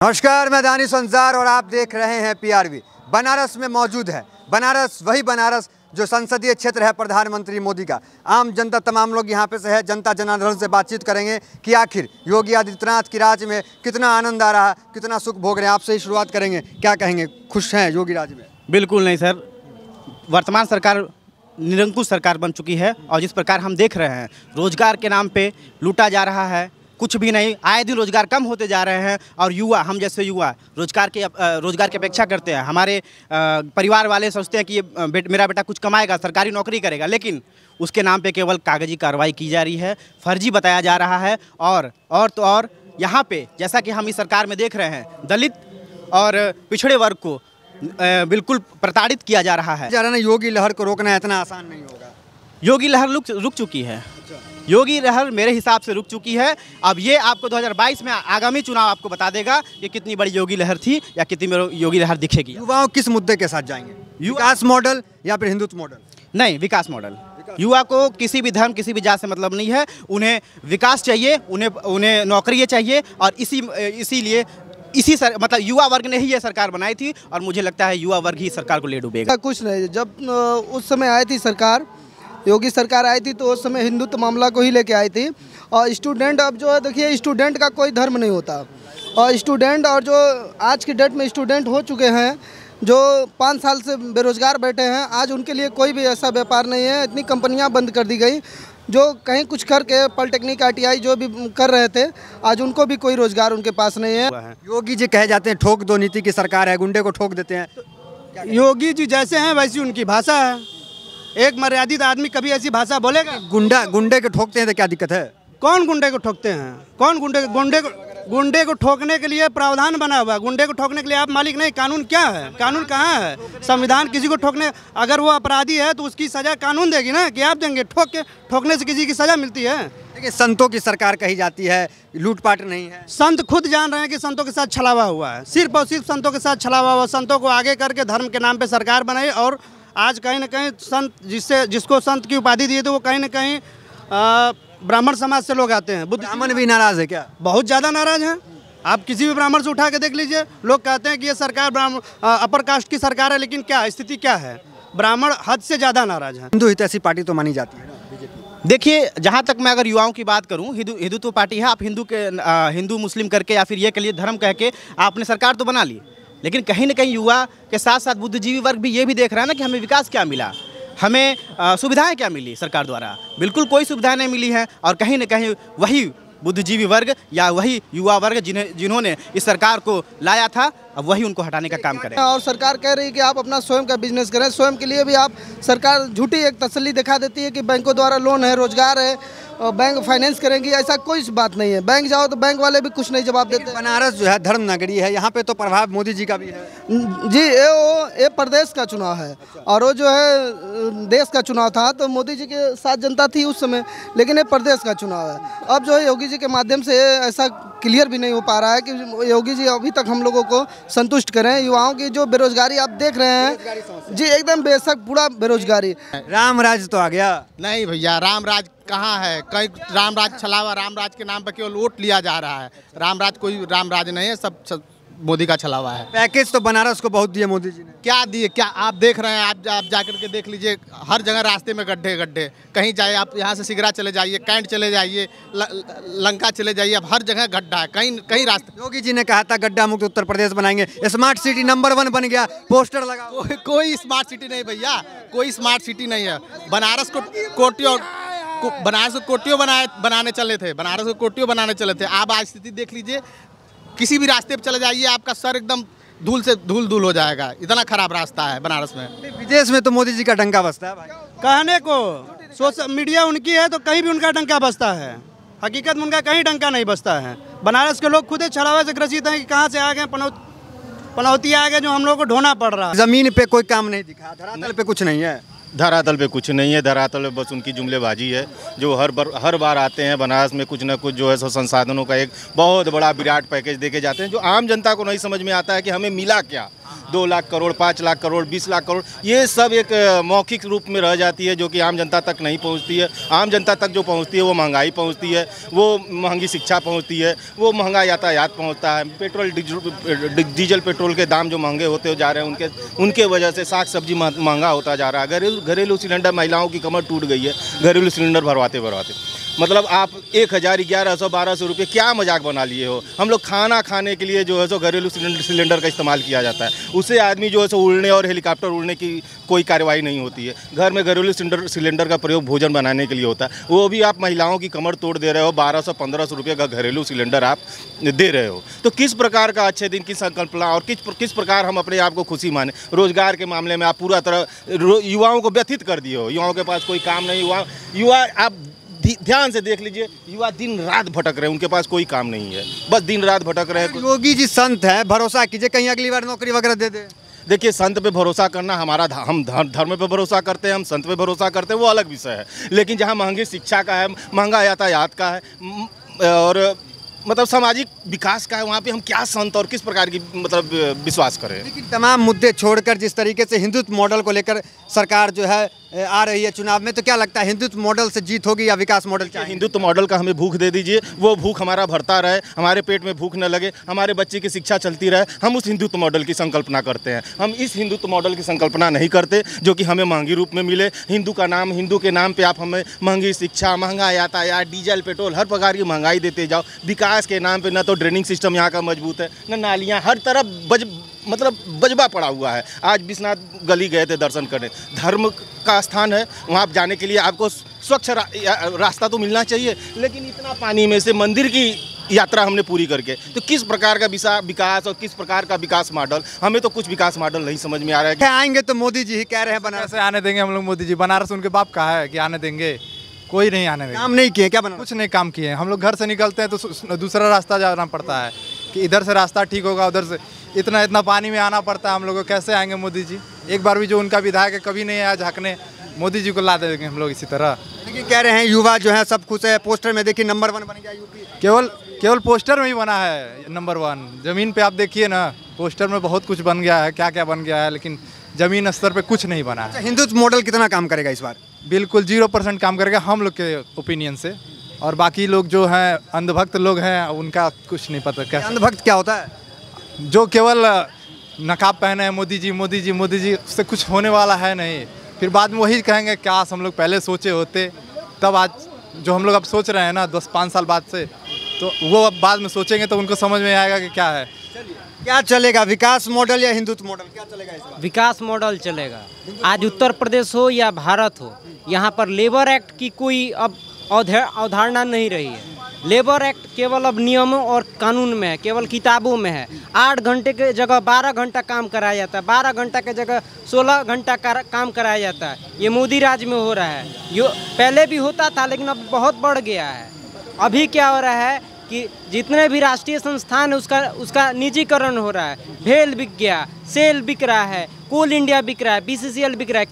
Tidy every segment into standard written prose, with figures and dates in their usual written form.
नमस्कार, मैं दानिश अंसार और आप देख रहे हैं पीआरवी। बनारस में मौजूद है। बनारस वही बनारस जो संसदीय क्षेत्र है प्रधानमंत्री मोदी का। आम जनता तमाम लोग यहाँ पे से है, जनता जनार्दन से बातचीत करेंगे कि आखिर योगी आदित्यनाथ की राज में कितना आनंद आ रहा है, कितना सुख भोग रहे हैं। आपसे ही शुरुआत करेंगे, क्या कहेंगे, खुश हैं योगी राज में? बिल्कुल नहीं सर, वर्तमान सरकार निरंकुश सरकार बन चुकी है और जिस प्रकार हम देख रहे हैं रोजगार के नाम पे लूटा जा रहा है, कुछ भी नहीं, आए दिन रोजगार कम होते जा रहे हैं और युवा, हम जैसे युवा रोजगार की अपेक्षा करते हैं। हमारे परिवार वाले सोचते हैं कि ये मेरा बेटा कुछ कमाएगा, सरकारी नौकरी करेगा, लेकिन उसके नाम पे केवल कागजी कार्रवाई की जा रही है, फर्जी बताया जा रहा है। और तो और यहाँ पे जैसा कि हम इस सरकार में देख रहे हैं, दलित और पिछड़े वर्ग को बिल्कुल प्रताड़ित किया जा रहा है। ना योगी लहर को रोकना इतना आसान नहीं होगा। योगी लहर रुक चुकी है। योगी लहर मेरे हिसाब से रुक चुकी है। अब ये आपको 2022 में आगामी चुनाव आपको बता देगा कि कितनी बड़ी योगी लहर थी या कितनी योगी लहर दिखेगी। युवाओं किस मुद्दे के साथ जाएंगे? विकास मॉडल या फिर हिंदुत्व मॉडल? नहीं, विकास मॉडल। युवा को किसी भी धर्म, किसी भी जात से मतलब नहीं है, उन्हें विकास चाहिए, उन्हें नौकरी चाहिए। और इसीलिए मतलब युवा वर्ग ने ही ये सरकार बनाई थी और मुझे लगता है युवा वर्ग ही सरकार को ले डूबेगा। कुछ नहीं, जब उस समय आई थी सरकार, योगी सरकार आई थी, तो उस समय हिंदुत्व मामला को ही लेके आई थी। और स्टूडेंट, अब जो है देखिए, स्टूडेंट का कोई धर्म नहीं होता। और स्टूडेंट, और जो आज की डेट में स्टूडेंट हो चुके हैं, जो 5 साल से बेरोजगार बैठे हैं, आज उनके लिए कोई भी ऐसा व्यापार नहीं है। इतनी कंपनियां बंद कर दी गई, जो कहीं कुछ करके पॉलिटेक्निक ITI जो भी कर रहे थे, आज उनको भी कोई रोजगार उनके पास नहीं है। योगी जी कहे जाते हैं ठोक दो नीति की सरकार है, गुंडे को ठोक देते हैं। योगी जी जैसे हैं वैसी उनकी भाषा है। एक मर्यादित आदमी कभी ऐसी भाषा बोलेगा? गुंडे को ठोकते हैं तो क्या दिक्कत है? कौन गुंडे को ठोकते हैं? कौन गुंडे को ठोकने के लिए प्रावधान बना हुआ है। गुंडे को ठोकने के लिए आप मालिक नहीं। कानून क्या है? कानून कहाँ है? संविधान किसी को ठोकने, अगर वो अपराधी है तो उसकी सजा कानून देगी ना, कि आप देंगे? ठोकने से किसी की सजा मिलती है? देखिए, संतों की सरकार कही जाती है, लूटपाट नहीं है। संत खुद जान रहे हैं कि संतों के साथ छलावा हुआ है, सिर्फ और सिर्फ संतों के साथ छलावा हुआ। संतों को आगे करके धर्म के नाम पे सरकार बनाई और आज कहीं ना कहीं संत, जिसको संत की उपाधि दी तो वो कहीं ना कहीं ब्राह्मण समाज से लोग आते हैं। ब्राह्मण भी नाराज है क्या? बहुत ज़्यादा नाराज हैं। आप किसी भी ब्राह्मण से उठा के देख लीजिए, लोग कहते हैं कि ये सरकार अपर कास्ट की सरकार है, लेकिन क्या स्थिति क्या है? ब्राह्मण हद से ज़्यादा नाराज हैं। हिंदू हितैषी पार्टी तो मानी जाती है ना बीजेपी। देखिए, जहाँ तक मैं अगर युवाओं की बात करूँ, हिंदुत्व पार्टी है। आप हिंदू मुस्लिम करके या फिर ये के लिए धर्म कह के आपने सरकार तो बना ली, लेकिन कहीं ना कहीं युवा के साथ साथ बुद्धिजीवी वर्ग भी ये भी देख रहा है ना कि हमें विकास क्या मिला, हमें सुविधाएं क्या मिली सरकार द्वारा। बिल्कुल कोई सुविधाएं नहीं मिली हैं। और कहीं ना कहीं वही बुद्धिजीवी वर्ग या वही युवा वर्ग जिन्होंने इस सरकार को लाया था, अब वही उनको हटाने का काम करें। और सरकार कह रही है कि आप अपना स्वयं का बिजनेस करें। स्वयं के लिए भी आप, सरकार झूठी एक तसल्ली दिखा देती है कि बैंकों द्वारा लोन है, रोजगार है, और बैंक फाइनेंस करेंगी। ऐसा कोई बात नहीं है। बैंक जाओ तो बैंक वाले भी कुछ नहीं जवाब देते। बनारस जो है धर्म नगरी है, यहाँ पे तो प्रभाव मोदी जी का भी है। जी, ये प्रदेश का चुनाव है और वो जो है देश का चुनाव था, तो मोदी जी के साथ जनता थी उस समय, लेकिन ये प्रदेश का चुनाव है। अब जो है योगी जी के माध्यम से ऐसा क्लियर भी नहीं हो पा रहा है कि योगी जी अभी तक हम लोगों को संतुष्ट करें। युवाओं की जो बेरोजगारी आप देख रहे हैं जी, एकदम बेशक पूरा बेरोजगारी। राम राज तो आ गया? नहीं भैया, राम राज कहाँ है? कई राम राज छलावा, राम राज के नाम पर केवल वोट लिया जा रहा है। राम राज कोई राम राज नहीं है, सब मोदी का छलावा है। पैकेज तो बनारस को बहुत दिए मोदी जी ने। क्या दिए? क्या आप देख रहे हैं? आप जाकर के देख लीजिए, हर जगह रास्ते में गड्ढे। कहीं जाए आप, यहाँ से सिगरा चले जाइए, कैंट चले जाइए, लंका चले जाइए, अब हर जगह गड्ढा है, कहीं रास्ते। योगी जी ने कहा था गड्ढा मुक्त उत्तर प्रदेश बनाएंगे, स्मार्ट सिटी नंबर 1 बन गया, पोस्टर लगा। कोई स्मार्ट सिटी नहीं भैया, कोई स्मार्ट सिटी नहीं है। बनारस को कोटियों बनाने चले थे। बनारस को कोटियों बनाने चले थे। आप आज स्थिति देख लीजिए, किसी भी रास्ते पर चले जाइए, आपका सर एकदम धूल से धूल हो जाएगा। इतना खराब रास्ता है बनारस में। विदेश में तो मोदी जी का डंका बजता है भाई। कहने को सोशल मीडिया उनकी है तो कहीं भी उनका डंका बजता है, हकीकत में उनका कहीं डंका नहीं बजता है। बनारस के लोग खुद ही छलावे से ग्रसित हैं कि कहाँ से आ गए, पनौती आ गए, जो हम लोग को ढोना पड़ रहा है। जमीन पे कोई काम नहीं दिखा, धरातल पे कुछ नहीं है। धरातल पे कुछ नहीं है। धरातल पे बस उनकी जुमलेबाजी है, जो हर बार आते हैं बनारस में कुछ ना कुछ जो है सो संसाधनों का एक बहुत बड़ा विराट पैकेज देके जाते हैं, जो आम जनता को नहीं समझ में आता है कि हमें मिला क्या। 2 लाख करोड़, 5 लाख करोड़, 20 लाख करोड़, ये सब एक मौखिक रूप में रह जाती है, जो कि आम जनता तक नहीं पहुंचती है। आम जनता तक जो पहुंचती है वो महंगाई पहुंचती है, वो महंगी शिक्षा पहुंचती है, वो महंगा यातायात पहुंचता है, पेट्रोल डीजल पेट्रोल के दाम जो महंगे होते जा रहे हैं उनके वजह से साग सब्जी महंगा होता जा रहा है। घरेलू सिलेंडर, महिलाओं की कमर टूट गई है घरेलू सिलेंडर भरवाते मतलब आप 1000, 1100, 1200 रुपये क्या मजाक बना लिए हो। हम लोग खाना खाने के लिए जो है सो घरेलू सिलेंडर का इस्तेमाल किया जाता है, उससे आदमी जो है सो उड़ने और हेलीकॉप्टर उड़ने की कोई कार्रवाई नहीं होती है। घर में घरेलू सिलेंडर का प्रयोग भोजन बनाने के लिए होता है, वो भी आप महिलाओं की कमर तोड़ दे रहे हो। 1200-1500 रुपये का घरेलू सिलेंडर आप दे रहे हो, तो किस प्रकार का अच्छे दिन की संकल्पना और किस प्रकार हम अपने आप को खुशी माने। रोजगार के मामले में आप पूरा तरह युवाओं को व्यथित कर दिए हो। युवाओं के पास कोई काम नहीं, युवा आप ध्यान से देख लीजिए, युवा दिन रात भटक रहे हैं, उनके पास कोई काम नहीं है, बस दिन रात भटक रहे हैं। योगी जी संत है, भरोसा कीजिए कहीं अगली बार नौकरी वगैरह दे दे। देखिए, संत पे भरोसा करना हमारा, हम धर्म पे भरोसा करते हैं, हम संत पे भरोसा करते हैं, वो अलग विषय है। लेकिन जहाँ महंगी शिक्षा का है, महंगा यातायात का है और मतलब सामाजिक विकास का है, वहाँ पे हम क्या संत और किस प्रकार की मतलब विश्वास करें। लेकिन तमाम मुद्दे छोड़कर जिस तरीके से हिंदुत्व मॉडल को लेकर सरकार जो है आ रही है चुनाव में, तो क्या लगता है हिंदुत्व मॉडल से जीत होगी या विकास मॉडल चाहिए? हिंदुत्व मॉडल का हमें भूख दे दीजिए, वो भूख हमारा भरता रहे, हमारे पेट में भूख न लगे, हमारे बच्चे की शिक्षा चलती रहे, हम उस हिंदुत्व मॉडल की संकल्पना करते हैं। हम इस हिंदुत्व मॉडल की संकल्पना नहीं करते जो कि हमें महंगी रूप में मिले। हिंदू के नाम पर आप हमें महंगी शिक्षा, महंगा यातायात, डीजल पेट्रोल, हर प्रकार की महंगाई देते जाओ। विकास के नाम पर न तो ड्रेनिंग सिस्टम यहाँ का मजबूत है, न नालियाँ, हर तरफ बजबा पड़ा हुआ है। आज विश्वनाथ गली गए थे दर्शन करने, धर्म का स्थान है, वहाँ जाने के लिए आपको स्वच्छ रास्ता तो मिलना चाहिए, लेकिन इतना पानी में से मंदिर की यात्रा हमने पूरी करके, तो किस प्रकार का विकास और किस प्रकार का विकास मॉडल, हमें तो कुछ विकास मॉडल नहीं समझ में आ रहा है। क्या आएंगे तो मोदी जी ही कह रहे हैं बनारस से आने देंगे हम लोग, मोदी जी बनारस उनके बाप का है कि आने देंगे, कोई नहीं आने देंगे। काम नहीं किए क्या बनारस? कुछ नहीं काम किए। हम लोग घर से निकलते हैं तो दूसरा रास्ता जाना पड़ता है कि इधर से रास्ता ठीक होगा, उधर से इतना पानी में आना पड़ता है हम लोग को। कैसे आएंगे मोदी जी? एक बार भी जो उनका विधायक है कभी नहीं आया झांकने, मोदी जी को ला देंगे हम लोग इसी तरह। लेकिन कह रहे हैं युवा जो है सब खुश है, पोस्टर में देखिए नंबर 1 बन गया यूपी। केवल पोस्टर में ही बना है नंबर 1, जमीन पे आप देखिए ना, पोस्टर में बहुत कुछ बन गया है, क्या क्या बन गया है, लेकिन जमीन स्तर पे कुछ नहीं बना है। हिंदुत्व मॉडल कितना काम करेगा इस बार? बिल्कुल 0% काम करेगा हम लोग के ओपिनियन से, और बाकी लोग जो हैं अंधभक्त लोग हैं उनका कुछ नहीं पता। क्या अंधभक्त क्या होता है? जो केवल नकाब पहने हैं मोदी जी मोदी जी मोदी जी, उससे कुछ होने वाला है नहीं। फिर बाद में वही कहेंगे काश हम लोग पहले सोचे होते, तब आज जो हम लोग अब सोच रहे हैं ना 10-5 साल बाद से, तो वो अब बाद में सोचेंगे तो उनको समझ में आएगा कि क्या है। क्या चलेगा, विकास मॉडल या हिंदुत्व मॉडल, क्या चलेगा इस बार? विकास मॉडल चलेगा। आज उत्तर प्रदेश हो या भारत हो, यहाँ पर लेबर एक्ट की कोई अब अवधारणा नहीं रही है। लेबर एक्ट केवल अब नियमों और कानून में है, केवल किताबों में है। 8 घंटे के जगह 12 घंटा काम कराया जाता है, 12 घंटा के जगह 16 घंटा काम कराया जाता है। ये मोदी राज में हो रहा है। यो पहले भी होता था लेकिन अब बहुत बढ़ गया है। अभी क्या हो रहा है कि जितने भी राष्ट्रीय संस्थान है उसका निजीकरण हो रहा है। भेल बिक गया, सेल बिक रहा है, कोल इंडिया बिक रहा है, BCCL बिक रहा है।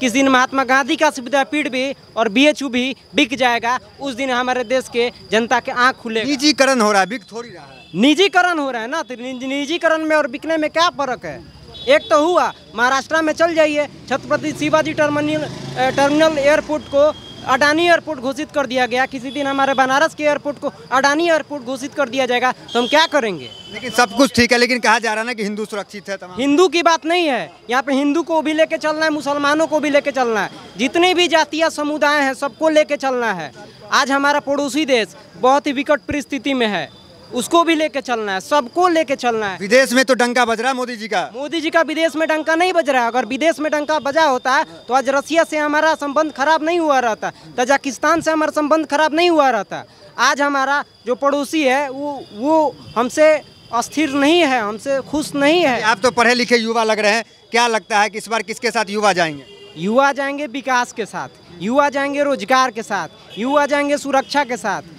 किस दिन महात्मा गांधी का विद्यापीठ भी और BHU भी बिक जाएगा, उस दिन हमारे देश के जनता के आँख खुले। निजीकरण हो रहा है, बिक थोड़ी रहा है। निजीकरण हो रहा है ना, तो निजीकरण में और बिकने में क्या फर्क है? एक तो हुआ, महाराष्ट्र में चल जाइए, छत्रपति शिवाजी टर्मिनल एयरपोर्ट को अडानी एयरपोर्ट घोषित कर दिया गया। किसी दिन हमारे बनारस के एयरपोर्ट को अडानी एयरपोर्ट घोषित कर दिया जाएगा, तो हम क्या करेंगे? लेकिन सब कुछ ठीक है, लेकिन कहा जा रहा है ना कि हिंदू सुरक्षित है। तमाम हिंदू की बात नहीं है यहाँ पे, हिंदू को भी लेके चलना है, मुसलमानों को भी लेके चलना है, जितने भी जातीय समुदाय हैं सबको लेके चलना है। आज हमारा पड़ोसी देश बहुत ही विकट परिस्थिति में है, उसको भी लेके चलना है, सबको लेके चलना है। विदेश में तो डंका बज रहा है मोदी जी का। मोदी जी का विदेश में डंका नहीं बज रहा है। अगर विदेश में डंका बजा होता तो आज रसिया से हमारा संबंध खराब नहीं हुआ रहता, तजाकिस्तान से हमारा संबंध खराब नहीं हुआ रहता। आज हमारा जो पड़ोसी है वो हमसे अस्थिर नहीं है, हमसे खुश नहीं है। आप तो पढ़े लिखे युवा लग रहे हैं, क्या लगता है कि इस बार किसके साथ युवा जाएंगे? युवा जाएंगे विकास के साथ, युवा जाएंगे रोजगार के साथ, युवा जाएंगे सुरक्षा के साथ।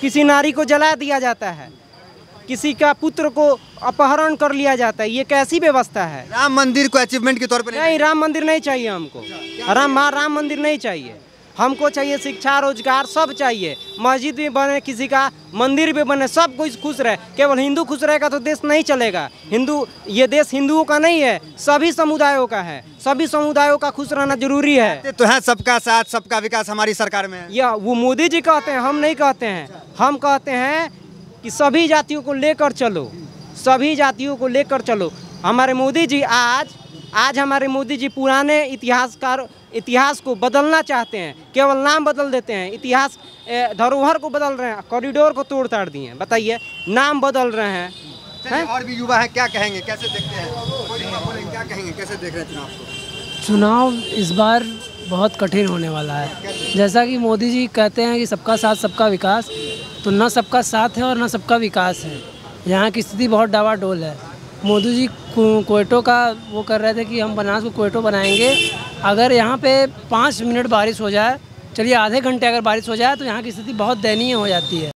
किसी नारी को जला दिया जाता है, किसी का पुत्र को अपहरण कर लिया जाता है, ये कैसी व्यवस्था है? राम मंदिर को अचीवमेंट के तौर पर नहीं, राम मंदिर नहीं चाहिए हमको। राम मंदिर नहीं चाहिए। हमको चाहिए शिक्षा, रोजगार सब चाहिए। मस्जिद भी बने, किसी का मंदिर भी बने, सब कुछ खुश रहे। केवल हिंदू खुश रहेगा तो देश नहीं चलेगा। ये देश हिंदुओं का नहीं है, सभी समुदायों का है। सभी समुदायों का खुश रहना जरूरी है। तो है सबका साथ सबका विकास हमारी सरकार में है। या वो मोदी जी कहते हैं, हम नहीं कहते हैं। हम कहते हैं कि सभी जातियों को लेकर चलो, सभी जातियों को लेकर चलो। हमारे मोदी जी आज हमारे मोदी जी पुराने इतिहास को बदलना चाहते हैं। केवल नाम बदल देते हैं, इतिहास धरोहर को बदल रहे हैं, कॉरिडोर को तोड़ ताड़ दिए हैं। बताइए, नाम बदल रहे हैं। और भी युवा हैं, क्या कहेंगे, कैसे देखते हैं? कोई युवा बोलेंगे, क्या कहेंगे, कैसे देख रहे हैं चुनाव को? चुनाव इस बार बहुत कठिन होने वाला है। जैसा कि मोदी जी कहते हैं कि सबका साथ सबका विकास, तो न सबका साथ है और न सबका विकास है। यहाँ की स्थिति बहुत डावाडोल है। मोदी जी क्वेटो का वो कर रहे थे कि हम बनारस को क्वेटो बनाएंगे। अगर यहाँ पे 5 मिनट बारिश हो जाए, चलिए आधे घंटे अगर बारिश हो जाए, तो यहाँ की स्थिति बहुत दयनीय हो जाती है।